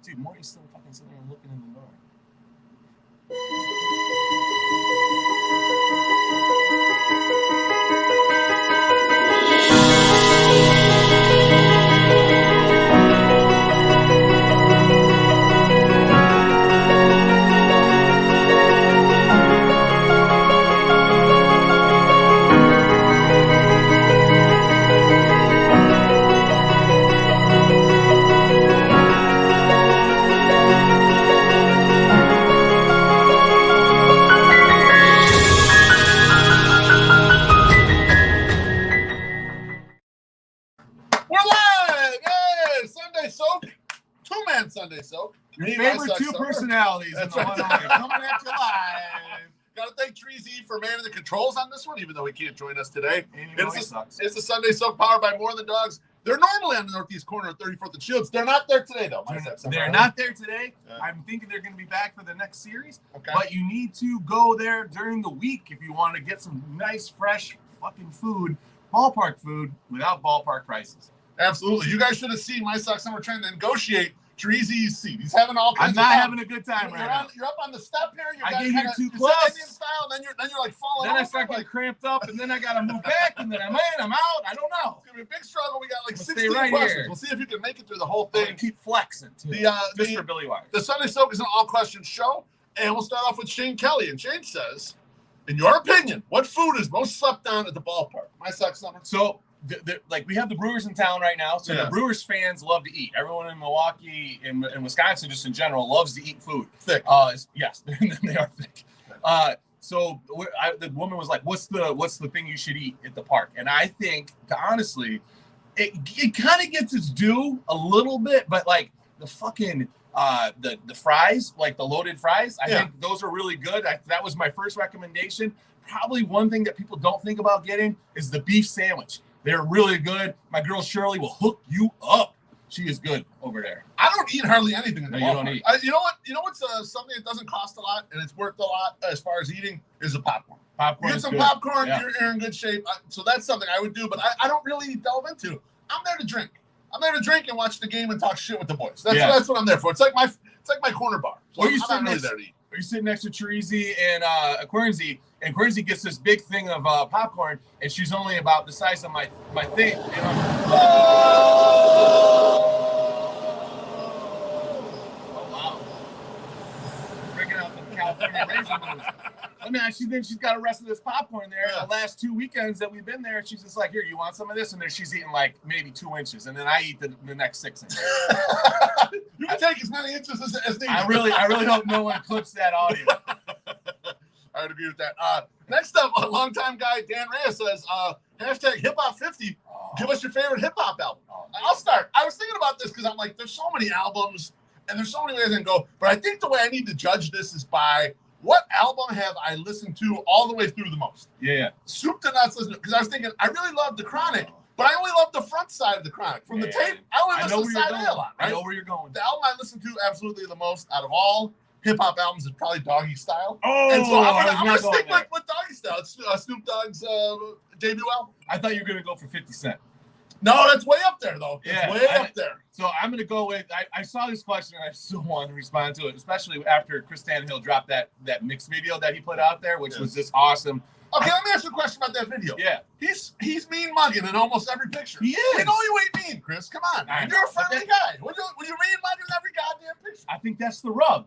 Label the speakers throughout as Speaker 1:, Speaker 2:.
Speaker 1: Dude, Morty's still fucking sitting there looking in the door.
Speaker 2: Sunday soak.
Speaker 1: Your favorite two personalities in the one coming at you live.
Speaker 2: Got to thank Treasy for manning the controls on this one, even though he can't join us today.
Speaker 1: It's
Speaker 2: the Sunday Soak powered by More Than Dogs. They're normally on the northeast corner of 34th and Shields. They're not there today, though.
Speaker 1: They're not there today. Yeah. I'm thinking they're going to be back for the next series.
Speaker 2: Okay.
Speaker 1: But you need to go there during the week if you want to get some nice, fresh fucking food, ballpark food, without ballpark prices.
Speaker 2: Absolutely. You guys should have seen my socks. We're trying to negotiate Treasy's seat. He's having all kinds
Speaker 1: of fun. Having a good time right now.
Speaker 2: You're up on the step here.
Speaker 1: I get here too close.
Speaker 2: Indian style, and then you're like falling
Speaker 1: Then
Speaker 2: over.
Speaker 1: I start getting cramped up, and then I got to move back, and then I'm in, I'm out. I don't know.
Speaker 2: It's going to be a big struggle. We got like 16
Speaker 1: right
Speaker 2: questions.
Speaker 1: Here.
Speaker 2: We'll see if you can make it through the whole thing.
Speaker 1: Keep flexing, too. Just for Billy Wire.
Speaker 2: The Sunday Soak is an all-question show, and we'll start off with Shane Kelly. And Shane says, in your opinion, what food is most slept on at the ballpark? My socks number.
Speaker 1: So, we have the Brewers in town right now, so the Brewers fans love to eat. Everyone in Milwaukee and Wisconsin, just in general, loves to eat food.
Speaker 2: Thick.
Speaker 1: Yes, they are thick. So the woman was like, "What's the thing you should eat at the park?" And I think, honestly, it kind of gets its due a little bit, but like the fucking the fries, like the loaded fries, I think those are really good. That was my first recommendation. Probably one thing that people don't think about getting is the beef sandwich. They're really good. My girl Shirley will hook you up. She is good over there.
Speaker 2: I don't eat hardly anything in the ballpark.
Speaker 1: You don't eat.
Speaker 2: You know what? You know what's something that doesn't cost a lot and it's worth a lot as far as eating is the popcorn.
Speaker 1: Popcorn.
Speaker 2: You get some popcorn, you're in good shape. So that's something I would do, but I don't really delve into. I'm there to drink. I'm there to drink and watch the game and talk shit with the boys. That's what I'm there for. It's like my corner bar. So I'm not really there to eat.
Speaker 1: Are you sitting next to Treasy and Quernsey? And Quernsey gets this big thing of popcorn, and she's only about the size of my thing. And I'm, oh wow! Breaking out the California raisin blues. I mean, she's got the rest of this popcorn there. Yeah. The last 2 weekends that we've been there, she's just like, "Here, you want some of this?" And then she's eating like maybe 2 inches, and then I eat the next 6 inches.
Speaker 2: You can take as many inches as needed.
Speaker 1: I really hope no one clips that audio.
Speaker 2: I would agree with that. Next up, a longtime guy, Dan Reyes says, hashtag HipHop50. Give us your favorite hip-hop album. I'll start. I was thinking about this because I'm like, there's so many albums and there's so many ways I can go. But I think the way I need to judge this is by what album have I listened to all the way through the most?
Speaker 1: Yeah.
Speaker 2: Soup to nuts listening. Because I was thinking, I really love The Chronic, but I only love the front side of The Chronic. From the tape, I only listen to side A a lot, right?
Speaker 1: I know where you're going.
Speaker 2: The album I listen to absolutely the most out of all hip-hop albums is probably Doggy Style.
Speaker 1: Oh,
Speaker 2: and so I'm going to stick with Doggy Style. It's Snoop Dogg's debut album.
Speaker 1: I thought you were going to go for 50 Cent.
Speaker 2: No, that's way up there, though. It's way up there.
Speaker 1: So I'm going to go with, I saw this question and I still want to respond to it, especially after Chris Tannehill dropped that mixed video that he put out there, which was just awesome.
Speaker 2: Okay, let me ask you a question about that video.
Speaker 1: Yeah.
Speaker 2: He's mean mugging in almost every picture.
Speaker 1: He is.
Speaker 2: We know you ain't mean, Chris. Come on. You're a friendly guy. Will you mean mugging in every goddamn picture?
Speaker 1: I think that's the rub.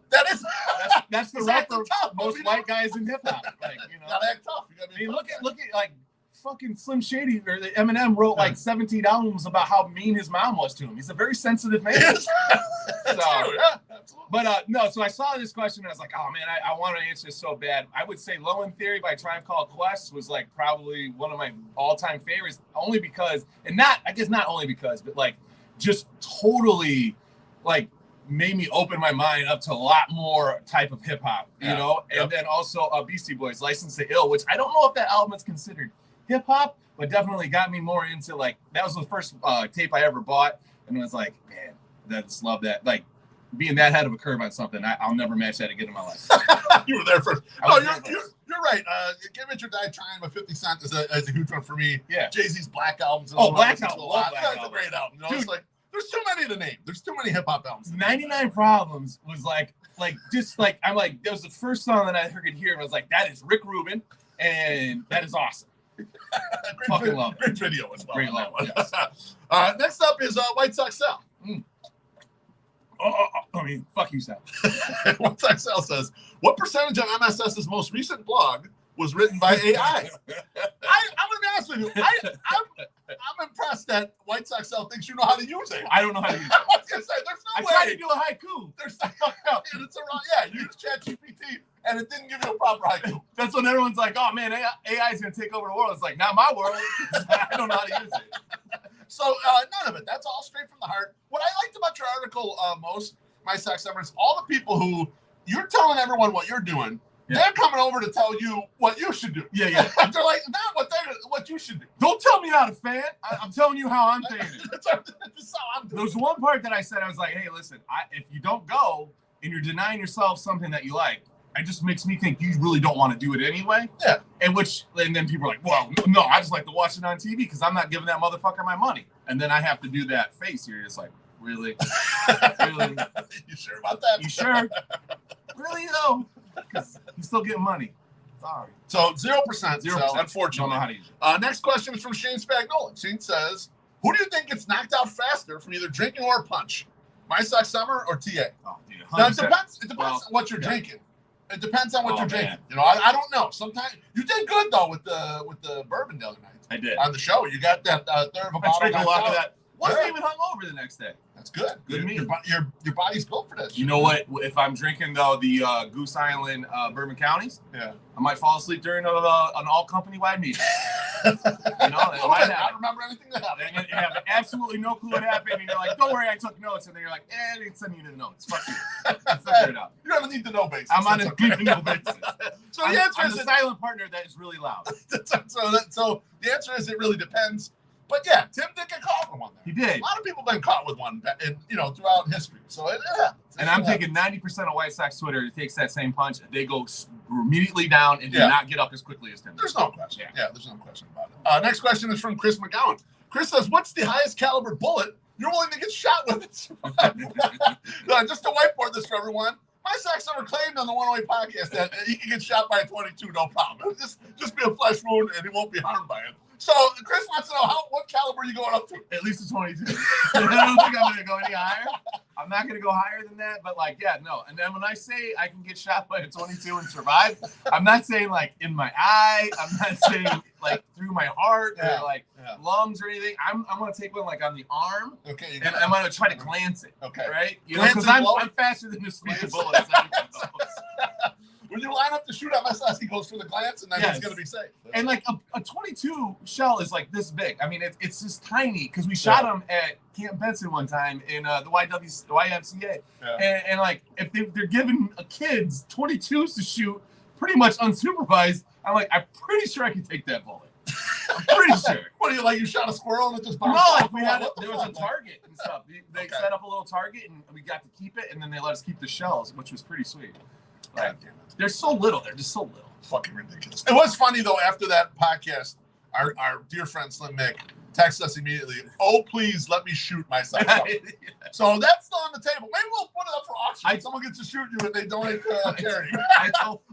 Speaker 1: That's the rub for
Speaker 2: tough,
Speaker 1: most white guys in hip-hop. Like, you know.
Speaker 2: Gotta act tough.
Speaker 1: I mean, look at like fucking Slim Shady or the Eminem wrote like 17 albums about how mean his mom was to him. He's a very sensitive man.
Speaker 2: Yes. That's true. Yeah, absolutely.
Speaker 1: But no, so I saw this question and I was like, oh man, I want to answer this so bad. I would say Low End Theory by Tribe Called Quest was like probably one of my all-time favorites, only because, and not only because, but like just totally like made me open my mind up to a lot more type of hip hop, you know? And then also Beastie Boys, License to Ill, which I don't know if that album is considered hip hop, but definitely got me more into like, that was the first tape I ever bought. And I was like, man, I just love that. Like being that head of a curve on something, I'll never match that again in my life.
Speaker 2: You were there first. Oh, you're right. Give It Your Die Trying by 50 Cent is a huge one for me.
Speaker 1: Yeah.
Speaker 2: Jay-Z's Black Albums.
Speaker 1: Black Album.
Speaker 2: That's a great album. You know,
Speaker 1: dude,
Speaker 2: it's like, There's too many to name. There's too many hip hop albums.
Speaker 1: 99 Problems was I'm like, that was the first song that I could hear. I was like, that is Rick Rubin, and that is awesome. Fucking love it.
Speaker 2: Great video as well.
Speaker 1: Great love.
Speaker 2: Yes. Next up is White Sox Sal.
Speaker 1: I mean, fuck you, Sal.
Speaker 2: White Sox Sal says, what percentage of MSS's most recent blog was written by AI? I'm going to be honest with you. I'm impressed that White Sox Sal thinks you know how to use it.
Speaker 1: I don't know how to use it.
Speaker 2: I was going to say, there's no way.
Speaker 1: I tried to do a haiku.
Speaker 2: There's no, and it's you use ChatGPT and it didn't give you a proper haiku.
Speaker 1: That's when everyone's like, oh man, AI is going to take over the world. It's like, not my world. I don't know how to use it.
Speaker 2: So none of it. That's all straight from the heart. What I liked about your article most, My Sox Summer, is all the people who you're telling everyone what you're doing. Yeah. They're coming over to tell you what you should do.
Speaker 1: Yeah.
Speaker 2: They're like, not what you should do.
Speaker 1: Don't tell me how to fan. I'm telling you how I'm fanning.
Speaker 2: That's how I'm doing.
Speaker 1: There was one part that I said, I was like, hey, listen, if you don't go and you're denying yourself something that you like, it just makes me think you really don't want to do it anyway.
Speaker 2: Yeah.
Speaker 1: And then people are like, well, no, I just like to watch it on TV because I'm not giving that motherfucker my money. And then I have to do that face here. It's like, really? Really?
Speaker 2: You sure about that?
Speaker 1: You sure? Really, though? Because he's still getting money. Sorry.
Speaker 2: So 0%. 0%. So unfortunately.
Speaker 1: Don't know how to use it.
Speaker 2: Next question is from Shane Spagnola. Shane says, who do you think gets knocked out faster from either drinking or a punch? My Sox Summer or TA?
Speaker 1: Oh, dude,
Speaker 2: now, it depends on what you're drinking. It depends on what you're drinking.
Speaker 1: Man.
Speaker 2: You know, I don't know. Sometimes you did good though with the bourbon the other night.
Speaker 1: I did.
Speaker 2: On the show, you got that third of a bottle.
Speaker 1: I drank a lot of that. Wasn't even hungover the next day.
Speaker 2: That's good.
Speaker 1: Good meal.
Speaker 2: Your body's built for this.
Speaker 1: You know what? If I'm drinking though the Goose Island Bourbon Counties,
Speaker 2: yeah,
Speaker 1: I might fall asleep during an all company-wide meeting. You know, that might happen.
Speaker 2: I don't remember anything that happened.
Speaker 1: And you have absolutely no clue what happened, and you're like, "Don't worry, I took notes." And then you're like, "I didn't send you the notes. Fuck you. Figure it out."
Speaker 2: You have a need to know basis.
Speaker 1: I'm on a need to know basis.
Speaker 2: So the answer is
Speaker 1: the silent partner that is really loud.
Speaker 2: So the answer is it really depends. But yeah, Tim did get caught with one there.
Speaker 1: He did.
Speaker 2: A lot of people have been caught with one, throughout history. So it happens.
Speaker 1: And I'm thinking 90% of White Sox Twitter takes that same punch. They go immediately down and do not get up as quickly as Tim.
Speaker 2: There's no question. Yeah, there's no question about it. Next question is from Chris McGowan. Chris says, what's the highest caliber bullet you're willing to get shot with? Just to whiteboard this for everyone. My Sox Summer claimed on the 108 podcast that he can get shot by a 22, no problem. Just be a flesh wound and he won't be harmed by it. So Chris wants to know what caliber are you going up to?
Speaker 1: At least a 22. I don't think I'm going to go any higher. I'm not going to go higher than that, but no. And then when I say I can get shot by a 22 and survive, I'm not saying like in my eye. I'm not saying like through my heart or lungs or anything. I'm going to take one like on the arm.
Speaker 2: Okay.
Speaker 1: And I'm going to try to glance it.
Speaker 2: Okay.
Speaker 1: Right? You know, because I'm faster than the speed of bullets.
Speaker 2: When you line up to shoot MSS, he goes for the glance, and then he's going to be safe.
Speaker 1: And like a 22 shell is like this big. I mean, it's just tiny because we shot them at Camp Benson one time in the YMCA. Yeah. And like if they're giving kids 22s to shoot pretty much unsupervised, I'm pretty sure I can take that bullet. I'm pretty sure.
Speaker 2: What are you like? You shot a squirrel and it just bounced
Speaker 1: off? No, there was a target and stuff. They set up a little target and we got to keep it, and then they let us keep the shells, which was pretty sweet. They're so little. They're just so little.
Speaker 2: Fucking ridiculous. It was funny, though, after that podcast, our dear friend Slim Mick texted us immediately, oh, please let me shoot myself. So that's still on the table. Maybe we'll put it up for auction. Someone gets to shoot you and they donate to charity.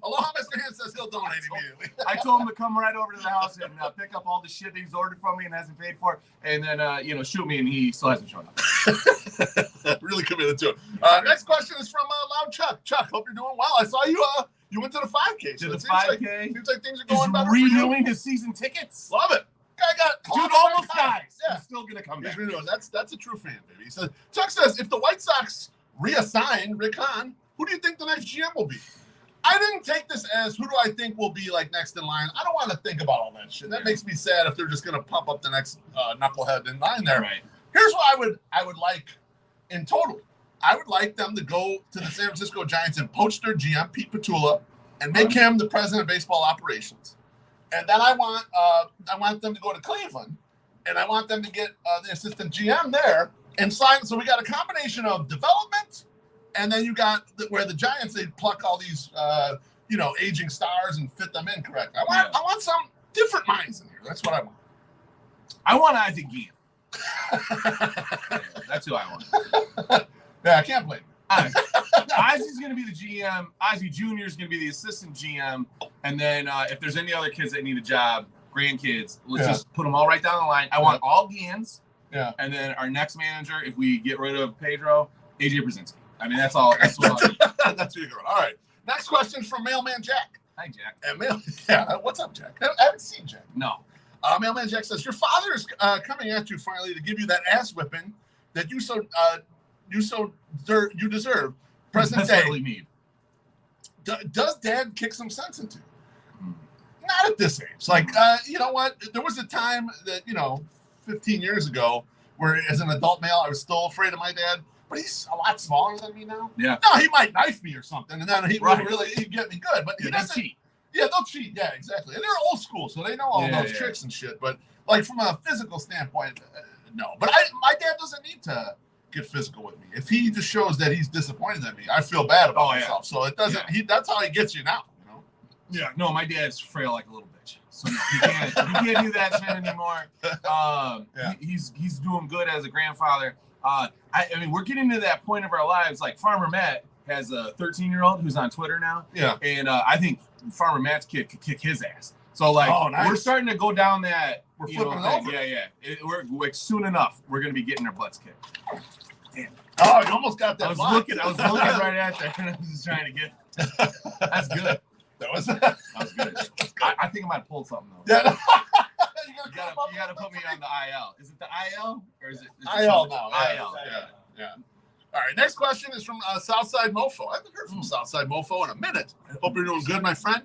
Speaker 2: Aloha, Mr. Hand says he'll donate immediately.
Speaker 1: I told him to come right over to the house and pick up all the shit that he's ordered from me and hasn't paid for, and then, shoot me, and he still hasn't shown up.
Speaker 2: Really committed to it. Next question is from Loud Chuck. Chuck, hope you're doing well. I saw you went to the 5K.
Speaker 1: So the 5K.
Speaker 2: Seems like things are going better.
Speaker 1: Renewing his season tickets.
Speaker 2: Love it. Guy got
Speaker 1: dude almost dies. Yeah. He's still gonna come back.
Speaker 2: That's a true fan, baby. He says, Chuck says, if the White Sox reassign Rick Hahn, who do you think the next GM will be? I didn't take this as who do I think will be like next in line. I don't want to think about all that shit. That makes me sad if they're just gonna pump up the next knucklehead in line there.
Speaker 1: Right.
Speaker 2: Here's what I would like in total. I would like them to go to the San Francisco Giants and poach their GM Pete Petula and make him the president of baseball operations. And then I want them to go to Cleveland, and I want them to get the assistant GM there and sign. So we got a combination of development, and then you got where the Giants, they pluck all these aging stars and fit them in correctly. I want some different minds in here. That's what I want.
Speaker 1: I want Isaac Guillen. That's who I want.
Speaker 2: Yeah, I can't blame you.
Speaker 1: Ozzy's going to be the GM. Ozzy Jr. is going to be the assistant GM. And then if there's any other kids that need a job, grandkids, let's just put them all right down the line. I want all Gans.
Speaker 2: Yeah.
Speaker 1: And then our next manager, if we get rid of Pedro, AJ Brzezinski. I mean, that's all. That's what I'll do.
Speaker 2: That's who you're going. All right. Next question from Mailman Jack.
Speaker 1: Hi, Jack.
Speaker 2: Yeah, what's up, Jack? I haven't seen Jack.
Speaker 1: No.
Speaker 2: Mailman Jack says, your father is coming at you finally to give you that ass whipping that you deserve. Present day.
Speaker 1: Need.
Speaker 2: Does Dad kick some sense into you? Not at this age. Like, you know what? There was a time that, 15 years ago where as an adult male, I was still afraid of my dad, but he's a lot smaller than me now.
Speaker 1: Yeah.
Speaker 2: No, he might knife me or something, and then he'd get me good, but he doesn't
Speaker 1: cheat.
Speaker 2: Yeah, they'll cheat. Yeah, exactly. And they're old school, so they know all those tricks and shit. But like from a physical standpoint, no. But my dad doesn't need to get physical with me. If he just shows that he's disappointed in me, I feel bad about myself. So it doesn't. That's how he gets you now.
Speaker 1: Yeah. No, my dad's frail like a little bitch. So no, he can't do that shit anymore. He's doing good as a grandfather. I mean, we're getting to that point of our lives. Like Farmer Matt has a 13-year-old who's on Twitter now. Yeah. And I think Farmer Matt's kid could kick his ass. So like, we're starting to go down that.
Speaker 2: We're flipping over.
Speaker 1: Yeah. We're like, soon enough, we're gonna be getting our butts kicked.
Speaker 2: Damn. Oh, you almost got that.
Speaker 1: I was looking right at there, and I was just trying to get. That's good. That was good. I think I might have pulled something though. Yeah. You gotta put me on the IL. Is it the IL or is it
Speaker 2: IL now?
Speaker 1: IL.
Speaker 2: Yeah. All right. Next question is from Southside Mofo. I haven't heard from Southside Mofo in a minute. Hope you're doing good, my friend.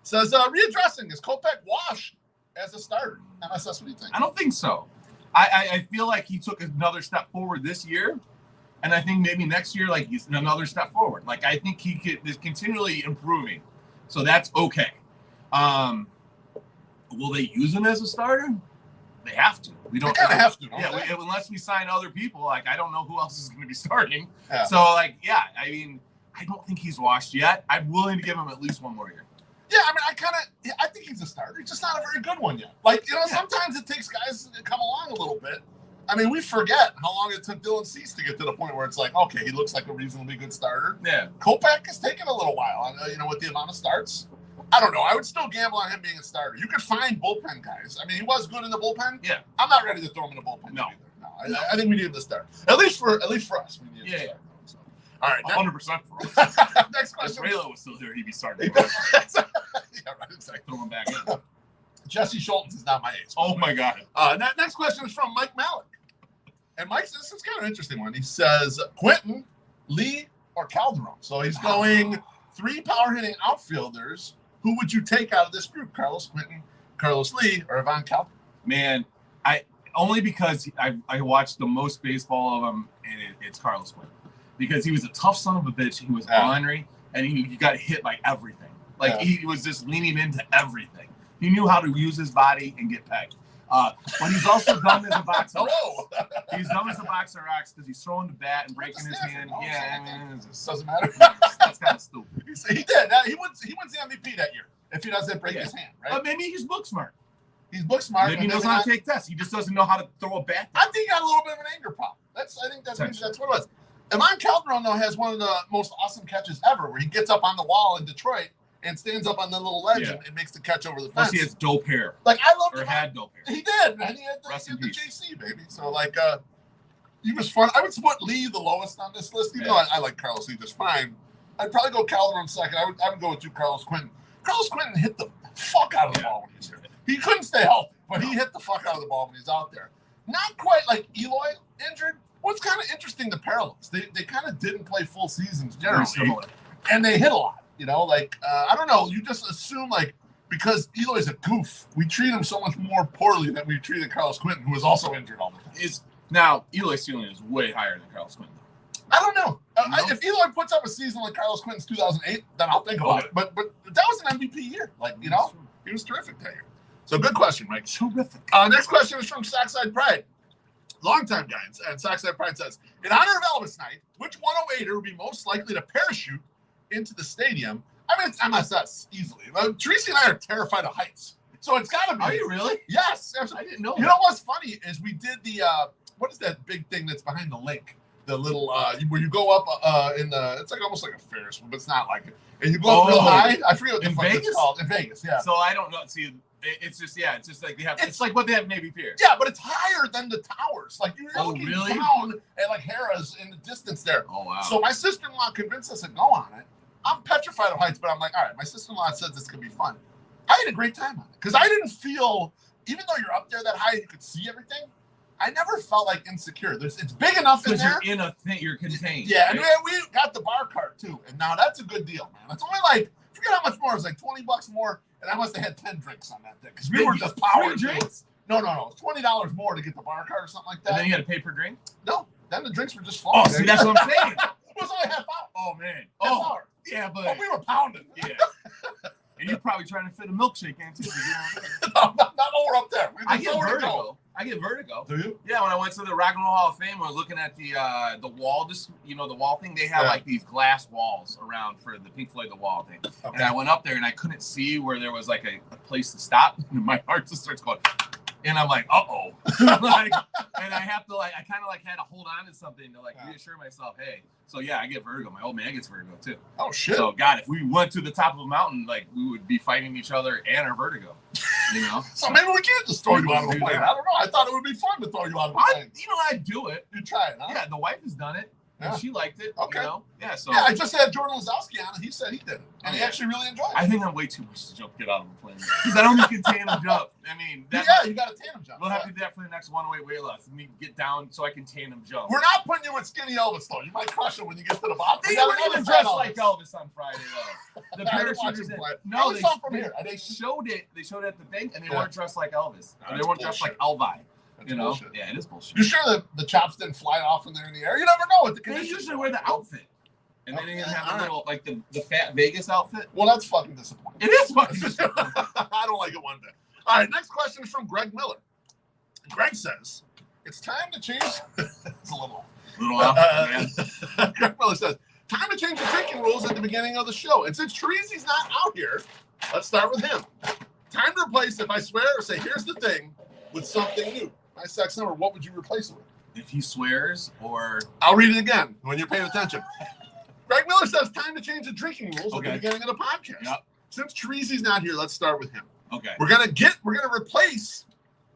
Speaker 2: Says readdressing, is Kopech washed as a starter? MSS, what do you think?
Speaker 1: I don't think so. I feel like he took another step forward this year, and I think maybe next year, like he's another step forward. Like I think he is continually improving, so that's okay. Will they use him as a starter? They have to. We don't
Speaker 2: kind of have to.
Speaker 1: Unless we sign other people, like I don't know who else is going to be starting.
Speaker 2: Yeah.
Speaker 1: So like, I mean, I don't think he's washed yet. I'm willing to give him at least one more year.
Speaker 2: Yeah, I mean, I think he's a starter. He's just not a very good one yet. Like, sometimes it takes guys to come along a little bit. I mean, we forget how long it took Dylan Cease to get to the point where it's like, okay, he looks like a reasonably good starter.
Speaker 1: Yeah.
Speaker 2: Kopech has taken a little while, with the amount of starts. I don't know. I would still gamble on him being a starter. You could find bullpen guys. I mean, he was good in the bullpen.
Speaker 1: Yeah.
Speaker 2: I'm not ready to throw him in the bullpen.
Speaker 1: No.
Speaker 2: I think we need him to start. At least for us. We need him to start. So. All right.
Speaker 1: 100% for us.
Speaker 2: Next question.
Speaker 1: If Raylo was still here, he'd be starting.
Speaker 2: Yeah, right. Exactly.
Speaker 1: Throw him back in.
Speaker 2: Jesse Schultz is not my age.
Speaker 1: Oh, my God.
Speaker 2: Next question is from Mike Malek. And Mike says, this is kind of an interesting one. He says, Quentin, Lee, or Calderon. So he's going 3 power-hitting outfielders. Who would you take out of this group? Carlos Quentin, Carlos Lee, or Ivan Calderon?
Speaker 1: Man, only because I watched the most baseball of him, and it's Carlos Quentin. Because he was a tough son of a bitch. He was ornery, and he got hit by everything. Like, he was just leaning into everything. He knew how to use his body and get pegged. But he's also dumb as a boxer. He's dumb as a boxer rocks because he's throwing the bat and breaking his hand. Yeah, I mean, it
Speaker 2: doesn't matter.
Speaker 1: That's kind of stupid.
Speaker 2: He did. He wins the MVP that year if he doesn't break his hand, right?
Speaker 1: But maybe he's book smart.
Speaker 2: He's book smart.
Speaker 1: Maybe he knows how to take tests. He just doesn't know how to throw a bat.
Speaker 2: I think he got a little bit of an anger problem. I think that's what it was. Ivan Calderon, though, has one of the most awesome catches ever where he gets up on the wall in Detroit and stands up on the little ledge and makes the catch over the fence.
Speaker 1: Plus he has dope hair.
Speaker 2: Like, I love
Speaker 1: Or had dope hair.
Speaker 2: He did, man. He had the JC, baby. So, like, he was fun. I would put Lee the lowest on this list, even though I like Carlos Lee just fine. I'd probably go Calderon second. I would go with you, Carlos Quentin. Carlos Quentin hit the fuck out of the ball when he's here. He couldn't stay healthy, but he hit the fuck out of the ball when he's out there. Not quite like Eloy injured. What's kind of interesting, the parallels. They kind of didn't play full seasons generally, and they hit a lot. I don't know. You just assume, because Eloy's a goof, we treat him so much more poorly than we treated Carlos Quentin, who was also injured all the time.
Speaker 1: Now, Eloy's ceiling is way higher than Carlos Quentin.
Speaker 2: I don't know. If Eloy puts up a season like Carlos Quentin's 2008, then I'll think about it. But that was an MVP year. He was terrific that year. So good question, Mike.
Speaker 1: Terrific.
Speaker 2: Next question is from Sackside Pride. Longtime guy. And Sackside Pride says, in honor of Elvis Night, which 108er would be most likely to parachute into the stadium? I mean, it's MSS easily. Teresa and I are terrified of heights. So it's got to be.
Speaker 1: Are you really?
Speaker 2: Yes.
Speaker 1: I didn't know.
Speaker 2: You know what's funny is we did the what is that big thing that's behind the lake? The little where you go up in the it's like almost like a Ferris wheel, but it's not like it. And you go up real high. I forget what the fuck it's called. In Vegas, yeah.
Speaker 1: So I don't know. See, it's just like they have. It's like what they have in Navy Pier.
Speaker 2: Yeah, but it's higher than the towers. Like you're looking down at like Harrah's in the distance there.
Speaker 1: Oh wow.
Speaker 2: So my sister-in-law convinced us to go on it. I'm petrified of heights, but I'm like, all right. My sister-in-law says this could be fun. I had a great time on it because I didn't feel, even though you're up there that high, you could see everything. I never felt like insecure. It's big enough in there.
Speaker 1: You're in a thing. You're contained.
Speaker 2: Yeah, right? And we got the bar cart too, and now that's a good deal, man. It's only like I forget how much more. It was like $20 more, and I must have had 10 drinks on that thing because we were just powering drinks. No, it's $20 more to get the bar cart or something like that.
Speaker 1: And then you had to pay per drink.
Speaker 2: No, then the drinks were just flowing.
Speaker 1: Oh, see, that's what I'm saying.
Speaker 2: It was only half hour.
Speaker 1: Oh man.
Speaker 2: Half hour.
Speaker 1: Yeah, but
Speaker 2: we were pounding.
Speaker 1: Yeah. And you're probably trying to fit a milkshake in too.
Speaker 2: No, not when we're up there.
Speaker 1: I get vertigo.
Speaker 2: Do you?
Speaker 1: Yeah, when I went to the Rock and Roll Hall of Fame, I was looking at the wall, just the wall thing. They have like these glass walls around for the Pink Floyd The Wall thing. Okay. And I went up there and I couldn't see where there was like a place to stop. And my heart just starts going. And I'm like, uh-oh. And I have to I kind of had to hold on to something to reassure myself, hey. So yeah, I get vertigo. My old man gets vertigo too.
Speaker 2: Oh shit.
Speaker 1: So God, if we went to the top of a mountain, we would be fighting each other and our vertigo.
Speaker 2: So maybe we can't just throw you out of a plane. I don't know. I thought it would be fun to throw you out of a plane.
Speaker 1: I'd do it.
Speaker 2: You try it, huh?
Speaker 1: Yeah, the wife has done it.
Speaker 2: Yeah.
Speaker 1: And she liked it.
Speaker 2: Okay.
Speaker 1: Yeah, so.
Speaker 2: Yeah, I just had Jordan Lazowski on, and he said he did it. And he actually really enjoyed it.
Speaker 1: I think I'm way too much to get out of a plane. Because I don't think you can tandem jump. I mean,
Speaker 2: you got a tandem jump.
Speaker 1: We'll have to do that for the next one-way weightlifts. We need to get down so I can tandem jump.
Speaker 2: We're not putting you with skinny Elvis, though. You might crush it when you get to the bottom.
Speaker 1: They weren't even dressed like Elvis on Friday, though. The parachuters. No, they saw from here. They showed it. They showed it at the thing, and they weren't dressed like Elvis. They weren't dressed like Elvi.
Speaker 2: That's bullshit.
Speaker 1: Yeah, it is bullshit.
Speaker 2: You sure that the chops didn't fly off when they're in the air? You never know what the conditions.
Speaker 1: They usually wear the outfit. And they didn't even have a little, the fat Vegas outfit.
Speaker 2: Well, that's fucking disappointing.
Speaker 1: It is fucking disappointing.
Speaker 2: I don't like it one bit. All right, next question is from Greg Miller. Greg says, it's time to change. It's a little off, man. Greg Miller says, time to change the drinking rules at the beginning of the show. And since Teresa's not out here, let's start with him. Time to replace, if I swear or say, here's the thing, with something new. My sex number, what would you replace it with?
Speaker 1: If he swears or...
Speaker 2: I'll read it again when you're paying attention. Greg Miller says, time to change the drinking rules at the beginning of the podcast.
Speaker 1: Yep.
Speaker 2: Since Teresa's not here, let's start with him.
Speaker 1: Okay.
Speaker 2: We're gonna replace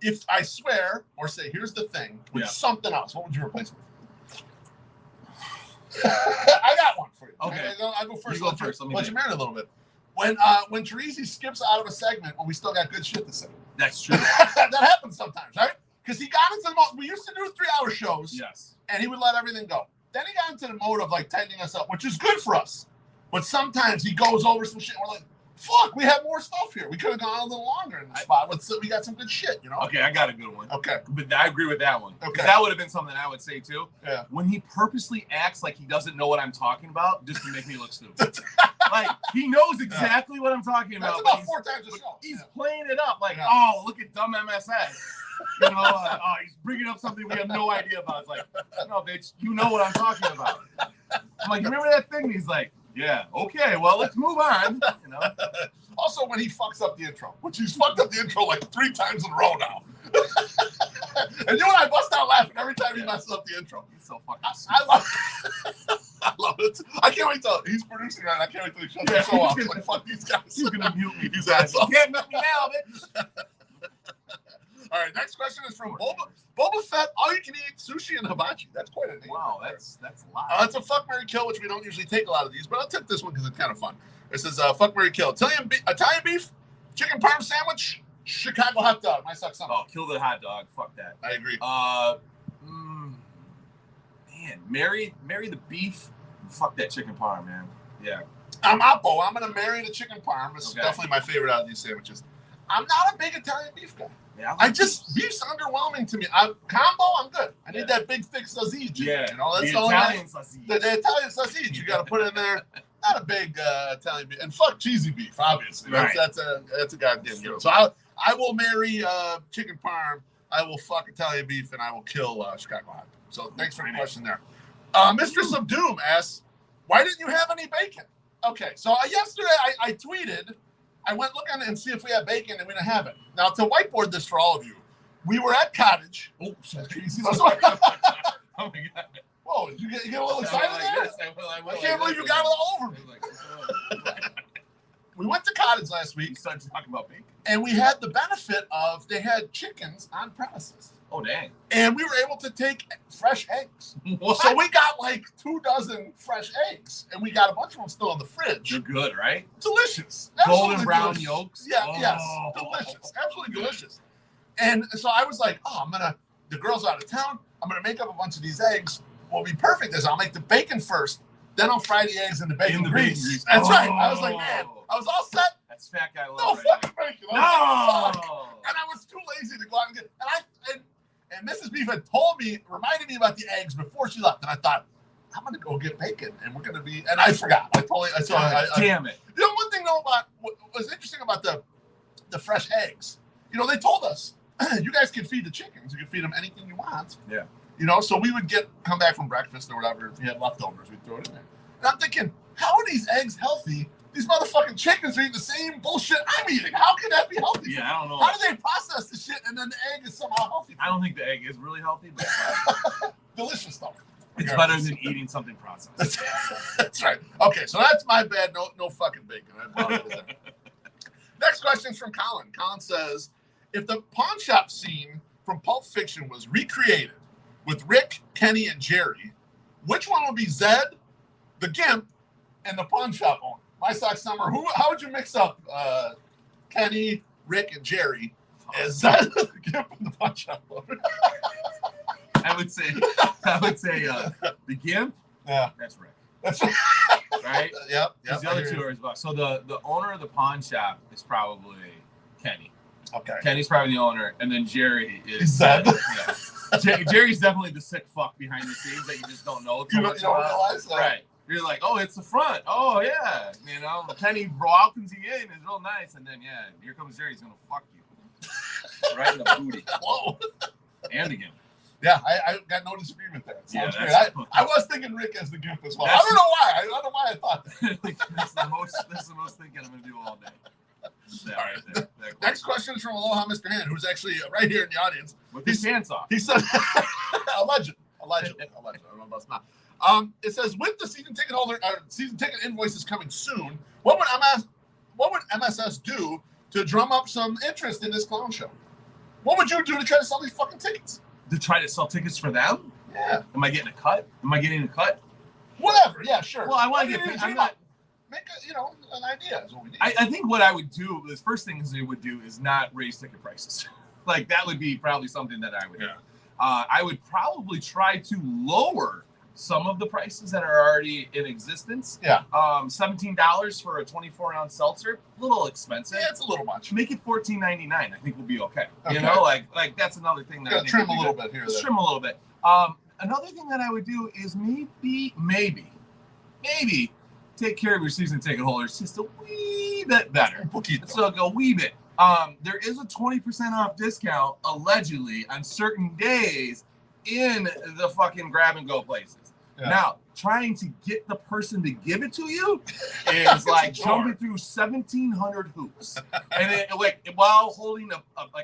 Speaker 2: if I swear or say, here's the thing, with something else. What would you replace it with? I got one for you.
Speaker 1: Okay.
Speaker 2: I'll go first.
Speaker 1: You go first.
Speaker 2: Let you marinate a little bit. When Teresa skips out of a segment when we still got good shit to say.
Speaker 1: That's true.
Speaker 2: That happens sometimes, right? Because he got into the mode. We used to do 3-hour shows.
Speaker 1: Yes.
Speaker 2: And he would let everything go. Then he got into the mode of tightening us up, which is good for us. But sometimes he goes over some shit. And we're like, fuck, we have more stuff here. We could have gone a little longer in the spot. We got some good shit,
Speaker 1: Okay, I got a good one.
Speaker 2: Okay.
Speaker 1: But I agree with that one.
Speaker 2: Okay.
Speaker 1: That would have been something I would say too.
Speaker 2: Yeah.
Speaker 1: When he purposely acts like he doesn't know what I'm talking about just to make me look stupid. He knows exactly what I'm talking about.
Speaker 2: That's about 4 times a show.
Speaker 1: He's playing it up oh, look at dumb MSS. He's bringing up something we have no idea about. It's like, no, bitch, you know what I'm talking about. I'm like, you remember that thing? And he's like, yeah, okay, well, let's move on.
Speaker 2: Also, when he fucks up the intro, which he's fucked up the intro 3 times in a row now. And you and I bust out laughing every time he messes up the intro.
Speaker 1: He's so fucking
Speaker 2: I love it. I love it. I can't wait till he's producing right. I can't wait till he shuts the show off. He's like, fuck these guys.
Speaker 1: He's going to mute me.
Speaker 2: He's asshole.
Speaker 1: You can't mute me now, bitch.
Speaker 2: All right, next question is from Boba Fett, all you can eat sushi and hibachi. That's quite a name.
Speaker 1: Wow, that's a lot.
Speaker 2: It's a fuck, marry, kill, which we don't usually take a lot of these, but I'll take this one because it's kind of fun. It says fuck, marry, kill. Italian beef, chicken parm sandwich, Chicago hot dog. My sucks something.
Speaker 1: Oh, kill the hot dog. Fuck that.
Speaker 2: I agree.
Speaker 1: Man, marry the beef. Fuck that chicken parm, man. Yeah.
Speaker 2: I'm Oppo. I'm gonna marry the chicken parm. This is definitely my favorite out of these sandwiches. I'm not a big Italian beef guy.
Speaker 1: Yeah,
Speaker 2: beef's underwhelming to me. I'm good. I need that big thick sausage.
Speaker 1: Yeah,
Speaker 2: that's
Speaker 1: the Italian sausage.
Speaker 2: The Italian sausage you got to put in there. Not a big Italian beef, and fuck cheesy beef. Obviously,
Speaker 1: right.
Speaker 2: That's a goddamn given. So I will marry chicken parm. I will fuck Italian beef, and I will kill Chicago hot. So thanks for the question there. Mistress of Doom asks, why didn't you have any bacon? Okay, so yesterday I tweeted I went looking and see if we had bacon, and we didn't have it. Now, to whiteboard this for all of you, we were at Cottage. Oh, you see those?
Speaker 1: Oh my god.
Speaker 2: Whoa, you get a little excited there? I can't believe you got it all over me. We went to Cottage last week.
Speaker 1: We started talking about bacon.
Speaker 2: And we had the benefit of they had chickens on premises.
Speaker 1: Oh, dang.
Speaker 2: And we were able to take fresh eggs.
Speaker 1: What?
Speaker 2: So we got like 24 fresh eggs. And we got a bunch of them still in the fridge.
Speaker 1: They're good, right?
Speaker 2: Delicious.
Speaker 1: Golden brown yolks?
Speaker 2: Yeah,
Speaker 1: oh.
Speaker 2: Yes. Delicious. Absolutely delicious. And so I was like, the girl's out of town. I'm going to make up a bunch of these eggs. What will be perfect is I'll make the bacon first. Then I'll fry the eggs in the bacon grease. That's right. I was like, man, I was all set.
Speaker 1: That's fat guy love.
Speaker 2: No fucking bacon.
Speaker 1: No.
Speaker 2: And I was too lazy to go out and get. And Mrs. Beef had reminded me about the eggs before she left, and I thought, I'm gonna go get bacon, and we're gonna be. And I forgot.
Speaker 1: Damn it.
Speaker 2: You know, one thing though about what was interesting about the fresh eggs. You know, they told us you guys can feed the chickens. You can feed them anything you want.
Speaker 1: Yeah.
Speaker 2: You know, so we would come back from breakfast or whatever. If we had leftovers, we'd throw it in there. And I'm thinking, how are these eggs healthy? These motherfucking chickens are eating the same bullshit I'm eating. How can that be healthy?
Speaker 1: Yeah, I don't know.
Speaker 2: How do they process the shit and then the egg is somehow healthy?
Speaker 1: I don't think the egg is really healthy, but
Speaker 2: delicious stuff.
Speaker 1: It's better than eating something processed.
Speaker 2: That's right. Okay, so that's my bad. No fucking bacon. I apologize. Next question is from Colin. Colin says, if the pawn shop scene from Pulp Fiction was recreated with Rick, Kenny, and Jerry, which one would be Zed, the Gimp, and the pawn shop owner? My Sock Summer. How would you mix up Kenny, Rick, and Jerry as Zed, the Gimp, and the pawn shop owner?
Speaker 1: I would say the Gimp.
Speaker 2: Yeah,
Speaker 1: that's Rick.
Speaker 2: That's
Speaker 1: right.
Speaker 2: Yep.
Speaker 1: The other two are as well. So the owner of the pawn shop is probably Kenny.
Speaker 2: Okay.
Speaker 1: Kenny's probably the owner, and then Jerry is
Speaker 2: Zed.
Speaker 1: Yeah. Jerry's definitely the sick fuck behind the scenes that you just don't know.
Speaker 2: You don't realize that.
Speaker 1: Right. You're like, oh, it's the front. Oh, yeah. You know, Kenny welcomes you in. It's real nice. And then, here comes Jerry. He's going to fuck you. Right in the booty.
Speaker 2: Whoa.
Speaker 1: And again.
Speaker 2: Yeah, I got no disagreement there.
Speaker 1: Yeah,
Speaker 2: I was thinking Rick as the Gimp as well. I don't know why. I don't know why I thought that.
Speaker 1: That's the most thinking I'm going to do all day.
Speaker 2: All right. Next question is from Aloha Mr. Hand, who's actually right here in the audience.
Speaker 1: With his pants off.
Speaker 2: He said, allegedly. I don't know about not. It says, with the season ticket invoices coming soon, what would MSS do to drum up some interest in this clown show? What would you do to try to sell these fucking tickets?
Speaker 1: To try to sell tickets for them?
Speaker 2: Yeah.
Speaker 1: Am I getting a cut?
Speaker 2: Whatever. Yeah, sure.
Speaker 1: Well, I want to get paid. I'm not.
Speaker 2: Make an idea is what we need.
Speaker 1: I think what I would do, the first thing they would do is not raise ticket prices. Like, that would be probably something that I would do. I would probably try to lower some of the prices that are already in existence.
Speaker 2: Yeah.
Speaker 1: $17 for a 24-ounce seltzer, a little expensive.
Speaker 2: Yeah, it's a little much.
Speaker 1: Make it $14.99. I think we'll be okay. You know, like that's another thing that I think
Speaker 2: trim a little bit here.
Speaker 1: Just trim a little bit. Another thing that I would do is maybe take care of your season ticket holders just a wee bit better. So go a wee bit. There is a 20% off discount allegedly on certain days in the fucking grab and go places. Yeah. Now, trying to get the person to give it to you is like jumping through 1,700 hoops, and while holding a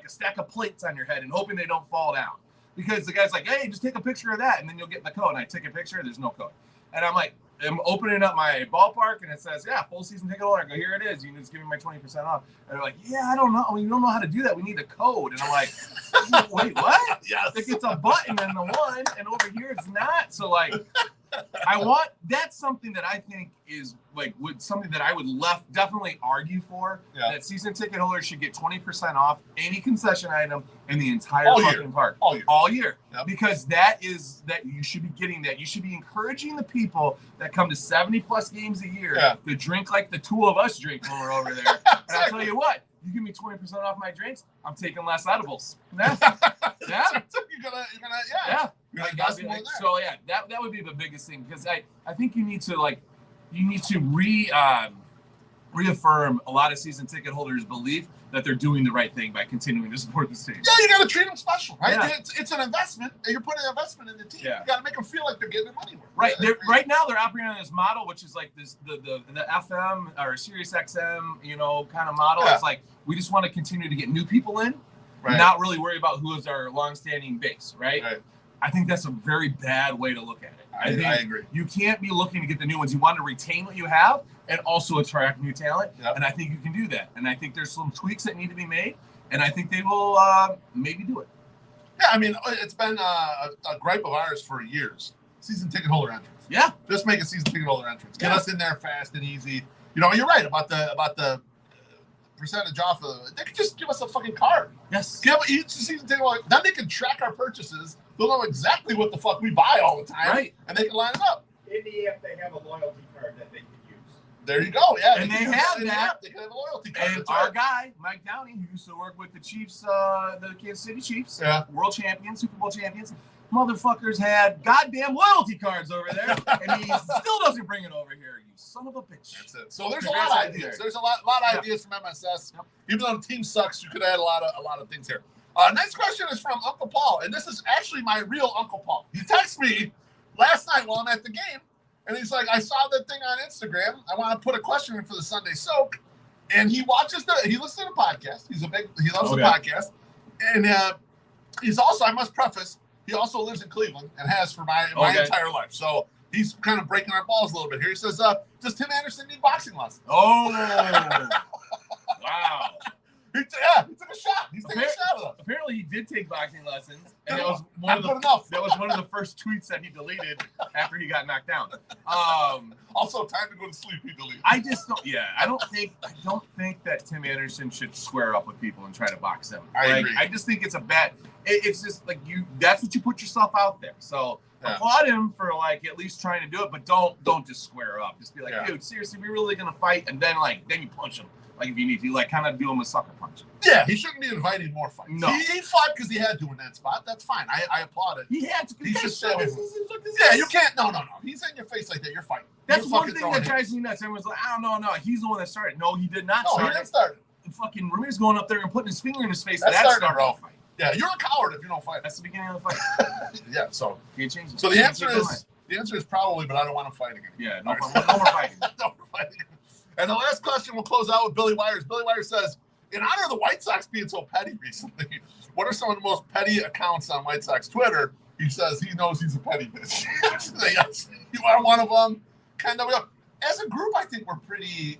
Speaker 1: stack of plates on your head and hoping they don't fall down. Because the guy's like, hey, just take a picture of that, and then you'll get the code. And I take a picture, there's no code. And I'm like, I'm opening up my Ballpark, and it says, full season ticket holder. I go, here it is. You can just give me my 20% off. And they're like, I don't know. We don't know how to do that. We need a code. And I'm like, wait, what?
Speaker 2: Yes.
Speaker 1: Like, it's a button in the one, and over here it's not. So, like, that's something that I think is, something that I would definitely argue for, that season ticket holders should get 20% off any concession item in the entire fucking park. All year. Yep. Because that you should be getting that. You should be encouraging the people that come to 70+ games a year to drink like the two of us drink when we're over there. And I'll tell you what, you give me 20% off my drinks, I'm taking less edibles. Yeah.
Speaker 2: You're gonna
Speaker 1: So that would be the biggest thing, because I think you need to reaffirm a lot of season ticket holders' belief that they're doing the right thing by continuing to support the team.
Speaker 2: Yeah, you got to treat them special, right?
Speaker 1: Yeah.
Speaker 2: It's an investment, and you're putting an investment in the team.
Speaker 1: Yeah.
Speaker 2: You got to make them feel like they're getting their money worth.
Speaker 1: Right. Right now, they're operating on this model, which is like this the FM or Sirius XM, kind of model.
Speaker 2: Yeah.
Speaker 1: It's like we just want to continue to get new people in,
Speaker 2: Right.
Speaker 1: not really worry about who is our longstanding base, right?
Speaker 2: Right.
Speaker 1: I think that's a very bad way to look at it.
Speaker 2: I agree.
Speaker 1: You can't be looking to get the new ones. You want to retain what you have and also attract new talent.
Speaker 2: Yep.
Speaker 1: And I think you can do that. And I think there's some tweaks that need to be made. And I think they will maybe do it.
Speaker 2: Yeah, I mean, it's been a gripe of ours for years. Season ticket holder entrance.
Speaker 1: Yeah.
Speaker 2: Just make a season ticket holder entrance. Get
Speaker 1: Yeah.
Speaker 2: us in there fast and easy. You're right about the percentage off of. They could just give us a fucking card.
Speaker 1: Yes.
Speaker 2: Give each season ticket holder. Then they can track our purchases. They'll know exactly what the fuck we buy all the time.
Speaker 1: Right.
Speaker 2: And they can line it up.
Speaker 3: In the app, they have a loyalty card that they can use.
Speaker 2: There you go. Yeah.
Speaker 1: And they
Speaker 2: can use
Speaker 1: have
Speaker 2: in the
Speaker 1: that.
Speaker 2: app. They can have a loyalty card.
Speaker 1: And
Speaker 2: That's
Speaker 1: our
Speaker 2: right.
Speaker 1: guy, Mike Downey, who used to work with the Chiefs, the Kansas City Chiefs,
Speaker 2: Yeah.
Speaker 1: world champions, Super Bowl champions, motherfuckers had goddamn loyalty cards over there, and he still doesn't bring it over here. You son of a bitch.
Speaker 2: That's it. So there's a lot of ideas. There's a lot of
Speaker 1: Yeah.
Speaker 2: ideas from MSS.
Speaker 1: Yep.
Speaker 2: Even though the team sucks, you could add a lot of things here. Next question is from Uncle Paul, and this is actually my real Uncle Paul. He texted me last night while I'm at the game, and he's like, "I saw that thing on Instagram. I want to put a question in for the Sunday Soak." And he listens to the podcast. He loves the podcast, and he's also, I must preface, he also lives in Cleveland and has for my entire life. So he's kind of breaking our balls a little bit here. He says, "Does Tim Anderson need boxing lessons?"
Speaker 1: Oh, wow.
Speaker 2: He took a shot. He's taking a shot with us.
Speaker 1: Apparently, he did take boxing lessons, and that was
Speaker 2: Not good enough.
Speaker 1: that was one of the first tweets that he deleted after he got knocked down.
Speaker 2: Also, time to go to sleep. He deleted.
Speaker 1: I just don't. Yeah, I don't think that Tim Anderson should square up with people and try to box them.
Speaker 2: I agree.
Speaker 1: I just think it's a bad. It's just like you. That's what you put yourself out there. So applaud him for at least trying to do it, but don't just square up. Just be like, dude, seriously, we're really gonna fight, and then you punch him. Like if you need to, kind of do him a sucker punch.
Speaker 2: Yeah, he shouldn't be inviting more fights.
Speaker 1: No.
Speaker 2: He fought because he had to in that spot. That's fine. I applaud it.
Speaker 1: He had to.
Speaker 2: He should stay away from Yeah, you can't. No. He's in your face like that. You're fighting.
Speaker 1: That's one thing that drives me nuts. Everyone's like, I don't know. No, he's the one that started. No, he did not
Speaker 2: No,
Speaker 1: start
Speaker 2: he didn't start it.
Speaker 1: Fucking Ramirez going up there and putting his finger in his face.
Speaker 2: That
Speaker 1: That's
Speaker 2: started,
Speaker 1: starting the fight.
Speaker 2: Yeah, you're a coward if you don't fight.
Speaker 1: That's the beginning of the fight.
Speaker 2: Yeah, so
Speaker 1: Can't change it.
Speaker 2: the answer is probably, but I don't want to fight again.
Speaker 1: Yeah, no more fighting.
Speaker 2: No more fighting. And the last question we'll close out with Billy Wires. Billy Wires says, in honor of the White Sox being so petty recently, what are some of the most petty accounts on White Sox Twitter? He says he knows he's a petty bitch. Yes, you are one of them. Kind of. As a group, I think we're pretty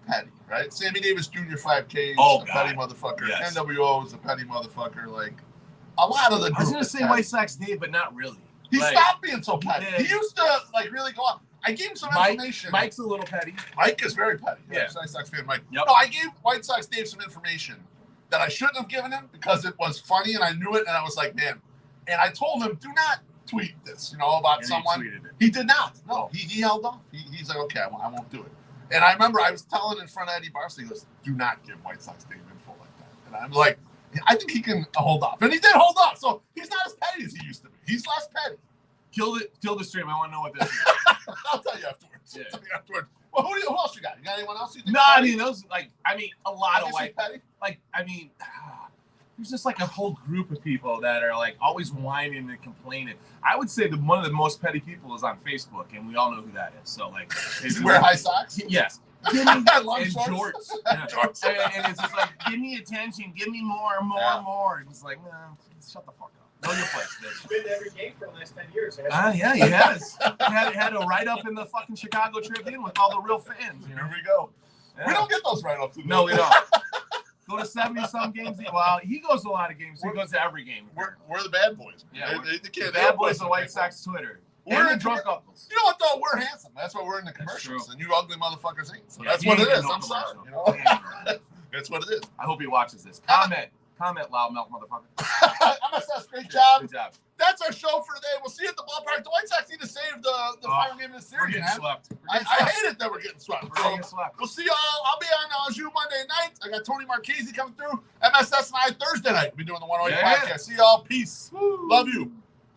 Speaker 2: petty, right? Sammy Davis Jr. 5K, a petty motherfucker.
Speaker 1: Yes.
Speaker 2: NWO is a petty motherfucker. Like a lot of the group.
Speaker 1: I was gonna say White Sox Dave, but not really.
Speaker 2: He stopped being so petty.
Speaker 1: Yeah.
Speaker 2: He used to really go on. I gave him some information.
Speaker 1: Mike's a little petty.
Speaker 2: Mike is very petty.
Speaker 1: Yeah.
Speaker 2: White Sox fan Mike.
Speaker 1: Yep.
Speaker 2: No, I gave White Sox Dave some information that I shouldn't have given him because it was funny and I knew it and I was like, man. And I told him, do not tweet this, about someone. He did not. No, he held off. He's like, okay, I won't do it. And I remember I was telling in front of Eddie Barsley, he goes, do not give White Sox Dave info like that. And I'm like, I think he can hold off. And he did hold off. So he's not as petty as he used to be. He's less petty.
Speaker 1: Kill the stream. I want to know what this is.
Speaker 2: I'll tell you afterwards.
Speaker 1: Yeah.
Speaker 2: Well, who else you got? You got anyone else you think?
Speaker 1: No, I mean those a lot of white
Speaker 2: petty.
Speaker 1: There's just a whole group of people that are always whining and complaining. I would say one of the most petty people is on Facebook, and we all know who that is. So
Speaker 2: wear high socks.
Speaker 1: Yes. Give me, and
Speaker 2: shorts.
Speaker 1: Yeah.
Speaker 2: Jorts.
Speaker 1: And it's just give me attention, give me more. And it's like, no, shut the fuck up. Know your place, bitch.
Speaker 3: He's been to every game for the last 10 years.
Speaker 1: Yeah, he has. had a write-up in the fucking Chicago Tribune with all the real fans.
Speaker 2: Here we go. Yeah. We don't get those write-ups.
Speaker 1: No, we don't. Go to 70-some games. Well, he goes to a lot of games. He goes to every game.
Speaker 2: We're the bad boys.
Speaker 1: Yeah,
Speaker 2: the
Speaker 1: bad boys of White Sox Twitter. We're the drunk uncles.
Speaker 2: You know what, though? We're handsome. That's why we're in the commercials. And you ugly motherfuckers ain't. So that's what it is. I'm sorry. That's what it is.
Speaker 1: I hope he watches this. Comment, loud mouth motherfucker.
Speaker 2: MSS, great job.
Speaker 1: Good job.
Speaker 2: That's our show for today. We'll see you at the ballpark. The White Sox need to save the final game of the series.
Speaker 1: We're getting swept.
Speaker 2: I hate it that we're getting swept. We'll see y'all. I'll be on Azul Monday night. I got Tony Marchese coming through. MSS and I Thursday night. We'll be doing the 108 podcast. See y'all. Peace. Woo. Love you.